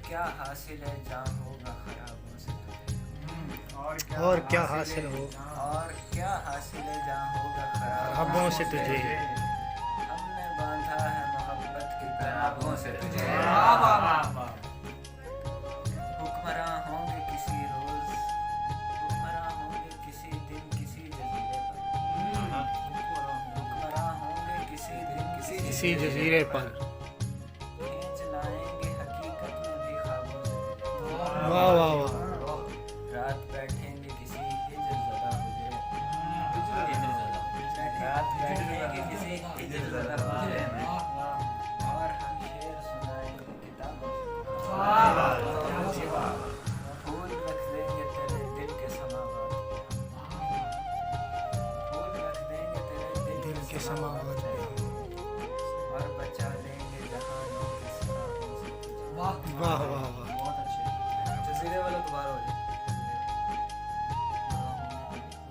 क्या हासिल है जहाँ होगा खराबों से तुझे। और क्या हासिल होगा और क्या हासिल है जहाँ होगा ख्वाबों से तुझे। हमने बांधा है मोहब्बत की तनाबों से तुझे। हुक्मरां होंगे किसी रोज, हुक्मरां होंगे किसी दिन किसी जजीरे पर। हुक्मरां होंगे किसी दिन किसी जजीरे पर। खींच लाएंगे हकीकत में भी ख्वाबों से तुझे। वाह वाह वाह। रात बैठेंगे किसी हिजर ज़दा हुजरे, रात बैठेंगे किसी हिजर ज़दा हुजरे में, और हम शेर सुनाएंगे किताबों से। फूल रख देंगे तेरे दिल के समावात पे, फूल रख देंगे तेरे दिल के समावात पे, और बचा लेंगे जहानों के सितारों से तुझे। वाह वाह वाह। बहुत अच्छे। जजीरे वाला दोबारा हो जाए।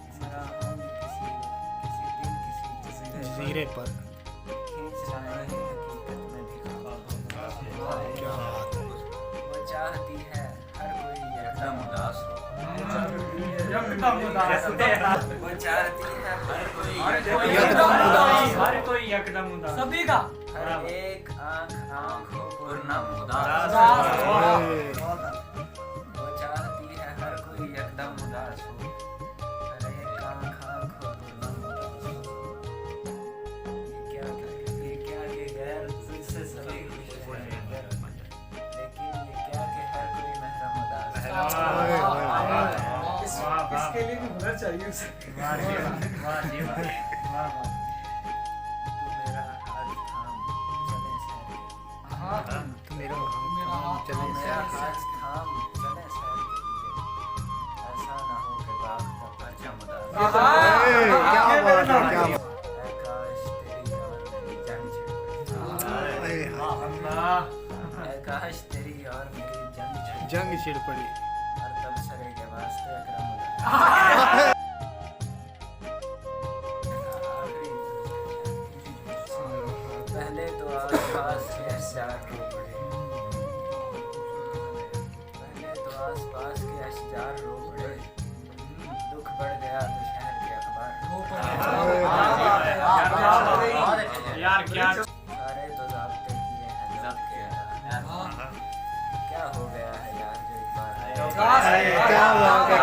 हुक्मरां होंगे किसी किसी दिन किसी जजीरे जजीरे पर। खींच लाएंगे हकीकत में भी ख्वाबों से। क्या बात है। वो चाहती है हर कोई एकदम उदास हो, वो चाहती है हर कोई एकदम उदास। सभी का हर एक आँख हो पूर्णम उदास। वो चाहती है हर कोई एकदम उदास हो, हर एक आँख हो पूर्णम उदास हो। ये क्या कि गैर तुझसे सभी खुश हैं, लेकिन ये क्या कि हर कोई महरम उदास है। इसके लिए भी हुनर चाहिए उसे। तू मेरा हाथ थाम चले सैर के, मेरा मेरा हाथ थाम चले सैर के लिए, ऐसा ना हो कि बाग का परचम उदास। क्या बात है। क्या ऐ काश तेरी और मेरी जंग छिड़ पड़ी, ऐ काश तेरी और मेरी जंग छिड़ पड़ी, जंग छिड़ पड़ी। और तब सरे के वास्ते अकरम उदास। पहले तो आसपास के अशजार रो पड़े, पहले तो आसपास के अशजार रो पड़े, दुख बढ़ गया तो शहर के अखबार रो पड़े। यार क्या सारे तो ज़ाब्ते किए हैं जब्त के अदा, क्या हो गया है यार जो एक बार क्या बात है।